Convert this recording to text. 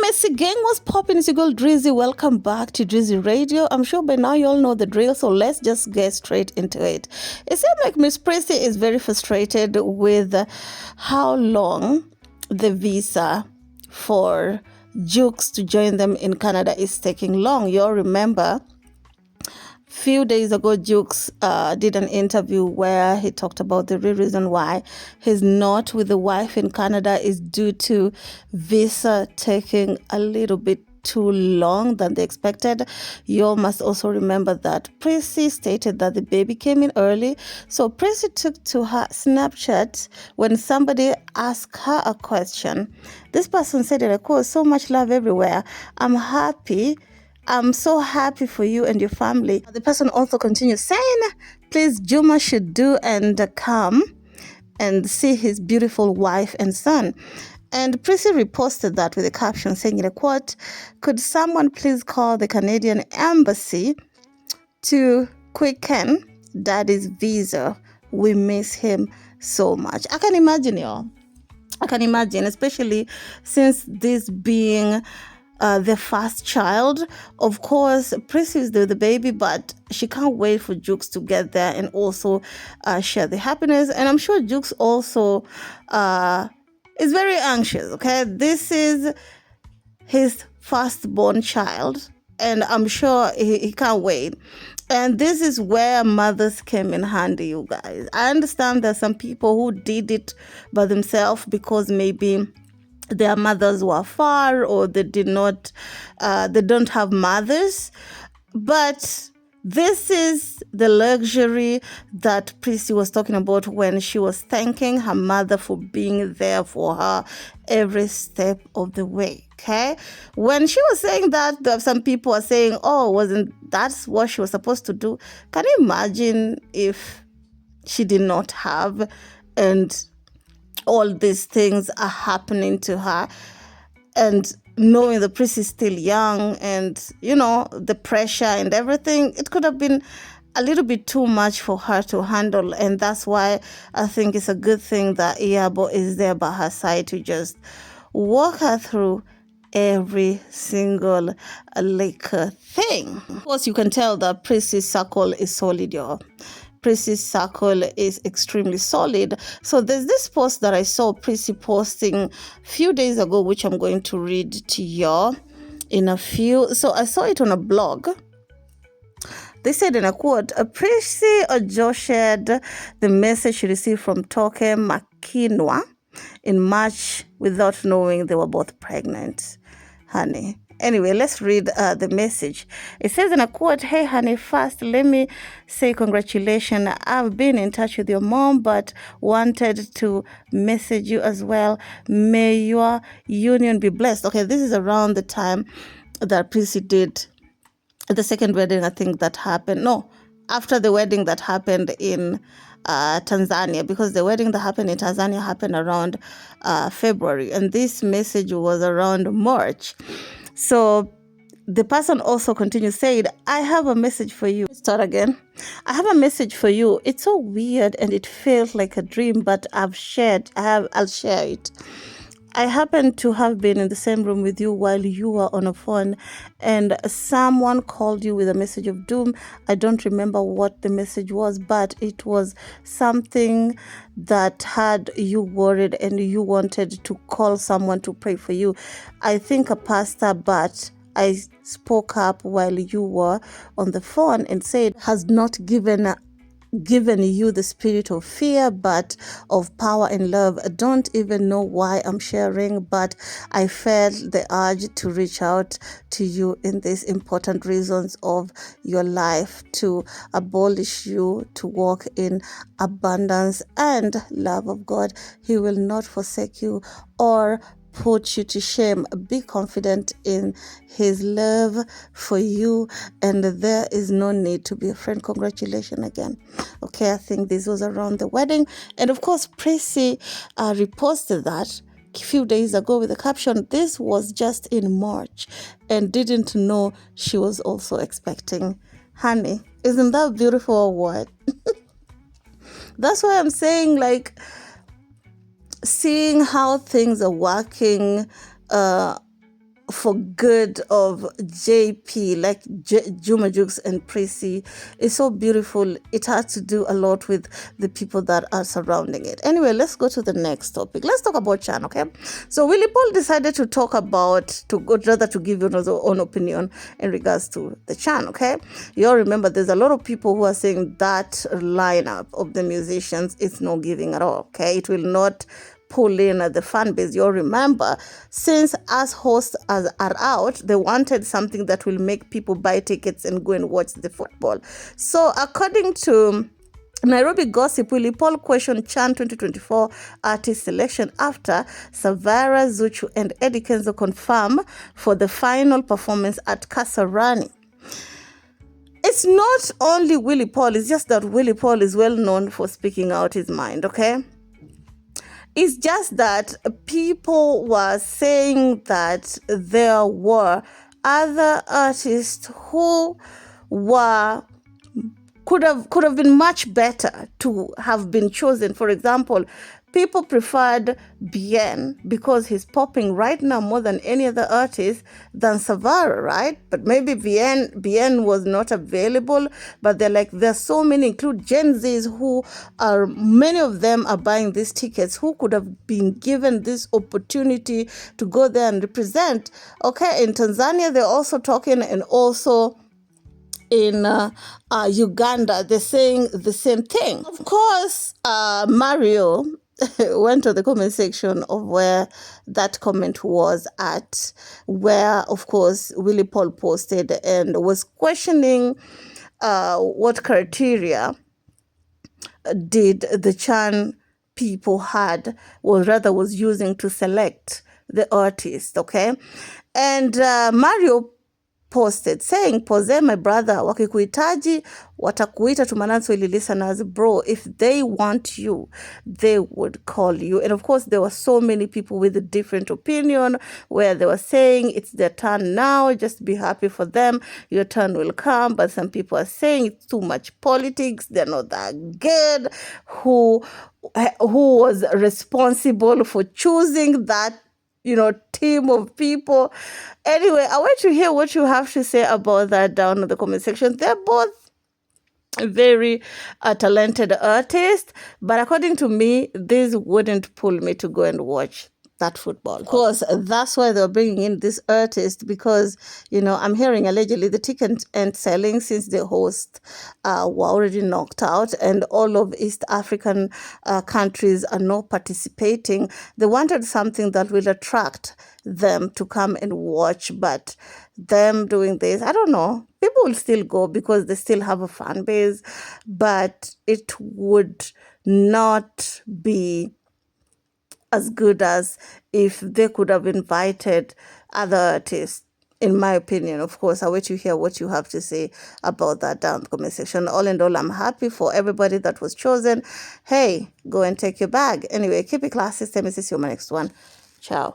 Messy gang, was popping? It's your girl Drizzy. Welcome back to Drizzy Radio. I'm sure by now you all know the drill, so let's just get straight into it. It seems like Miss Prissy is very frustrated with how long the visa for JUX to join them in Canada is taking long. You all remember few days ago, JUX did an interview where he talked about the real reason why he's not with the wife in Canada is due to visa taking a little bit too long than they expected. You all must also remember that Prissy stated that the baby came in early. So Prissy took to her Snapchat when somebody asked her a question. This person said, "I quote, so much love everywhere. I'm so happy for you and your family." The person also continues saying, "Please, Juma should do and come and see his beautiful wife and son." And Prissy reposted that with a caption saying, in a quote, "Could someone please call the Canadian embassy to quicken daddy's visa? We miss him so much." I can imagine, y'all. I can imagine, especially since this being the first child. Of course, Prissy is the baby, but she can't wait for JUX to get there and also share the happiness. And I'm sure JUX also is very anxious, okay? This is his firstborn child, and I'm sure he can't wait. And this is where mothers came in handy, you guys. I understand there's some people who did it by themselves because maybe their mothers were far or they don't have mothers, but this is the luxury that Prissy was talking about when she was thanking her mother for being there for her every step of the way. Okay, when she was saying that, some people are saying, "Oh, wasn't that's what she was supposed to do?" Can you imagine if she did not have, and all these things are happening to her, and knowing the priest is still young, and the pressure and everything, it could have been a little bit too much for her to handle. And that's why I think it's a good thing that Iyabo is there by her side to just walk her through every single little thing. Of course, you can tell that Prissy's circle is solid, y'all. Prissy's circle is extremely solid. So there's this post that I saw Prissy posting a few days ago, which I'm going to read to y'all in a few. So I saw it on a blog. They said in a quote, "Prissy Ojo shared the message she received from Toke Makinwa in March without knowing they were both pregnant. Honey." Anyway, let's read the message. It says in a quote, "Hey, honey, first, let me say congratulations. I've been in touch with your mom, but wanted to message you as well. May your union be blessed." Okay, this is around the time that Prissy did the second wedding, I think, that happened. No, after the wedding that happened in Tanzania, because the wedding that happened in Tanzania happened around February, and this message was around March. So the person also continues saying, "I have a message for you." Start again. "I have a message for you. It's so weird and it feels like a dream, but I'll share it. I happened to have been in the same room with you while you were on a phone, and someone called you with a message of doom. I don't remember what the message was, but it was something that had you worried and you wanted to call someone to pray for you. I think a pastor, but I spoke up while you were on the phone and said, has not given you the spirit of fear, but of power and love. I don't even know why I'm sharing, but I felt the urge to reach out to you in these important reasons of your life, to abolish you, to walk in abundance and love of God. He will not forsake you or put you to shame. Be confident in his love for you, and there is no need to be afraid." Congratulations again. Okay, I think this was around the wedding. And of course, Prissy reposted that a few days ago with the caption, "This was just in March," and didn't know she was also expecting. Honey, isn't that beautiful or what? That's why I'm saying, like, seeing how things are working for good of JP, like Juma, JUX, and Prissy. It's so beautiful. It has to do a lot with the people that are surrounding it. Anyway, let's go to the next topic. Let's talk about Chan, okay? So Willie Paul decided to talk about, to give you his own opinion in regards to the Chan, okay? You all remember there's a lot of people who are saying that lineup of the musicians is no giving at all, okay? It will not pull in the fan base. You'll remember, since us hosts are out, they wanted something that will make people buy tickets and go and watch the football. So according to Nairobi Gossip, Willie Paul questioned Chan 2024 artist selection after Savara, Zuchu, and Eddie Kenzo confirm for the final performance at Kasarani. It's not only Willie Paul, it's just that Willie Paul is well known for speaking out his mind, okay? It's just that people were saying that there were other artists who could have been much better to have been chosen. For example, people preferred Bien because he's popping right now more than any other artist than Savara, right? But maybe Bien was not available, but there's so many, include Gen Zs many of them are buying these tickets who could have been given this opportunity to go there and represent. Okay, in Tanzania, they're also talking, and also in Uganda, they're saying the same thing. Of course, Mario went to the comment section of where that comment was at, where, of course, Willie Paul posted and was questioning what criteria did the Chan people had, or rather was using to select the artist, okay? And Mario posted saying, Pose, my brother, wakikuitaji watakuita. To Mananswahili listeners, bro, if they want you, they would call you. And of course, there were so many people with a different opinion where they were saying it's their turn now, just be happy for them, your turn will come. But some people are saying it's too much politics, they're not that good. Who was responsible for choosing that team of people? Anyway, I want to hear what you have to say about that down in the comment section. They're both very talented artists, but according to me, this wouldn't pull me to go and watch that football. Of course, that's why they're bringing in this artist, because, I'm hearing allegedly the ticket and selling, since the hosts were already knocked out and all of East African countries are not participating. They wanted something that will attract them to come and watch, but them doing this, I don't know. People will still go because they still have a fan base, but it would not be as good as if they could have invited other artists, in my opinion. Of course, I wait to hear what you have to say about that down in the comment section. All in all, I'm happy for everybody that was chosen. Hey, go and take your bag. Anyway, keep it classy. Stay, see you on my next one. Ciao.